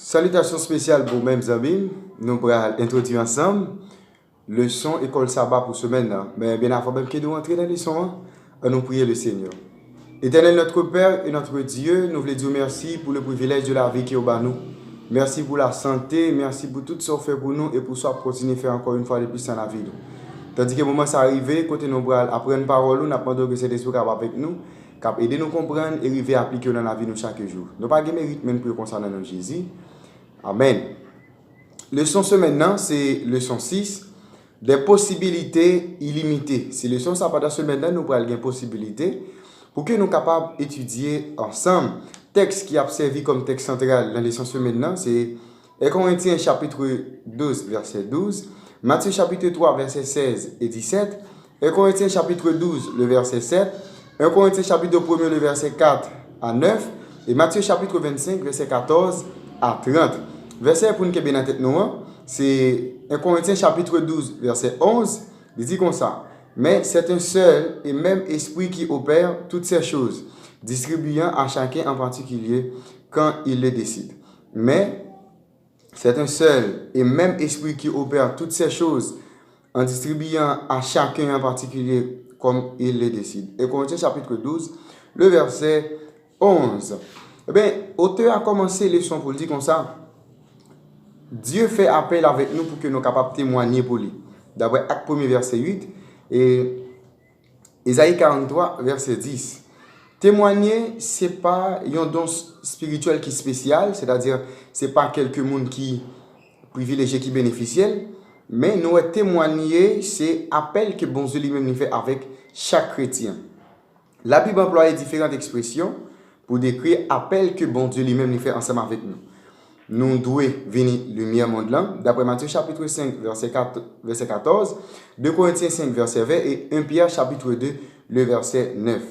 Salutations spéciales pour mes amis. Nous allons introduire ensemble leçon école sabbat pour semaine. Mais bien avant même que nous entrions dans la leçon, nous prions le Seigneur. Éternel notre Père et notre Dieu, nous voulons dire merci pour le privilège de la vie qui est au bas nous. Merci pour la santé, merci pour tout ce que fait pour nous et pour ça continuer à faire encore une fois de plus dans la vie. Tandis que le moment s'est arrivé, côté nous apprendre parole, nous demandons que cet esprit soit avec nous, cap aider nous comprendre et arriver à appliquer dans la vie nous chaque jour. Nous pas de mérite même pour concernant notre Jésus. Amen. Leçon ce maintenant, c'est leçon 6, des possibilités illimitées. Si leçon ça pendant ce maintenant, nous prenons des possibilités pour que nous soyons capables d'étudier ensemble. Texte qui a servi comme texte central dans la leçon ce maintenant, c'est 1 Corinthiens chapitre 12, verset 12, Matthieu chapitre 3, verset 16 et 17, 1 Corinthiens chapitre 12, le verset 7, 1 Corinthiens chapitre 1, le verset 4 à 9, et Matthieu chapitre 25, verset 14 à 30. Verset pour nous qui est bien en tête nous, c'est 1 Corinthiens chapitre 12, verset 11, il dit comme ça. Mais c'est un seul et même esprit qui opère toutes ces choses, distribuant à chacun en particulier quand il le décide. Mais c'est un seul et même esprit qui opère toutes ces choses en distribuant à chacun en particulier comme il le décide. 1 Corinthiens chapitre 12, le verset 11. Eh bien, l'auteur a commencé les leçons pour le dire comme ça. Dieu fait appel avec nous pour que nous soyons capables de témoigner pour lui. D'après Acte 1, verset 8 et Ésaïe 43, verset 10. Témoigner, ce n'est pas un don spirituel qui est spécial, c'est-à-dire ce n'est pas quelques monde qui privilégié qui bénéficient, mais nous témoigner, c'est appel que bon Dieu lui-même fait avec chaque chrétien. La Bible emploie différentes expressions pour décrire appel que bon Dieu lui-même fait ensemble avec nous. Nous devons venir lumière monde là, d'après Matthieu chapitre 5, verset 14, 2 Corinthiens 5, verset 20 et 1 Pierre chapitre 2, le verset 9.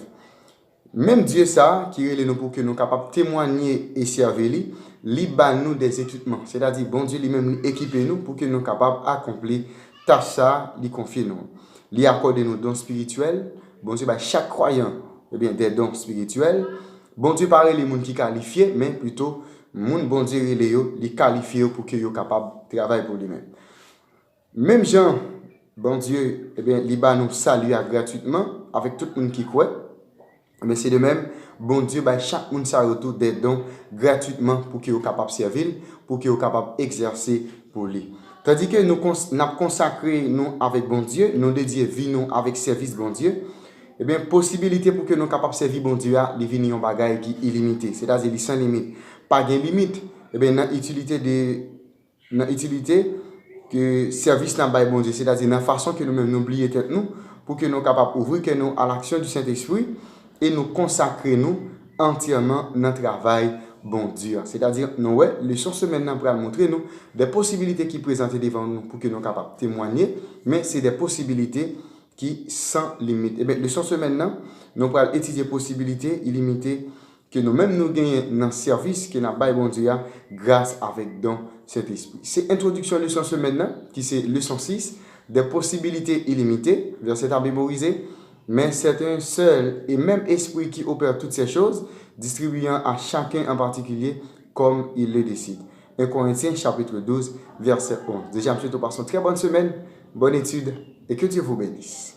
Même Dieu ça, qui est nous pour que nous soyons capables de témoigner et servir lui, nous des équipements. C'est-à-dire, bon Dieu lui-même équipe nous pour que nous soyons capables d'accomplir tâche ça, lui confier nous. Lui accorder nos dons spirituels. Bon Dieu, chaque croyant, eh bien, des dons spirituels. Bon Dieu parle les gens qui qualifiés, mais plutôt moun bon Dieu les qualifier pour que soient capables de travailler pour lui-même. Même Jean, bon Dieu, eh bien, il nous salue gratuitement avec tout le monde qui croit. Mais c'est de même, bon Dieu, chaque monde ça retourne des dons gratuitement pour qu'il soit capable de servir, pour qu'il soit capable d'exercer pour lui. Tandis que nous avons consacré nous avec bon Dieu, nous dédié vie nous avec service bon Dieu, eh bien, possibilité pour que nous soyons capables de servir bon Dieu, les vignes en bagaille qui est illimité, c'est-à-dire sans limite. Pas de limite, eh bien, dans l'utilité que service n'a pas bon Dieu, c'est-à-dire dans la façon que nous-mêmes nous oublions nous, pour que nous soyons capables d'ouvrir nous à l'action du Saint-Esprit et nous consacrer nous entièrement dans le travail bon Dieu. C'est-à-dire, nous, les choses maintenant pour montrer nous des possibilités qui présentent devant nous pour que nous soyons capables de témoigner, mais c'est des possibilités qui sans limite. Et bien, les choses maintenant, nous allons étudier des possibilités illimitées que nous-mêmes nous gagnons dans le service que nous avons bon Dieu grâce avec don cet esprit. C'est introduction de leçon maintenant, qui c'est leçon 6, des possibilités illimitées, verset à mémoriser. Mais c'est un seul et même esprit qui opère toutes ces choses, distribuant à chacun en particulier comme il le décide. 1 Corinthiens chapitre 12, verset 11. Déjà, je vous souhaite une très bonne semaine, bonne étude et que Dieu vous bénisse.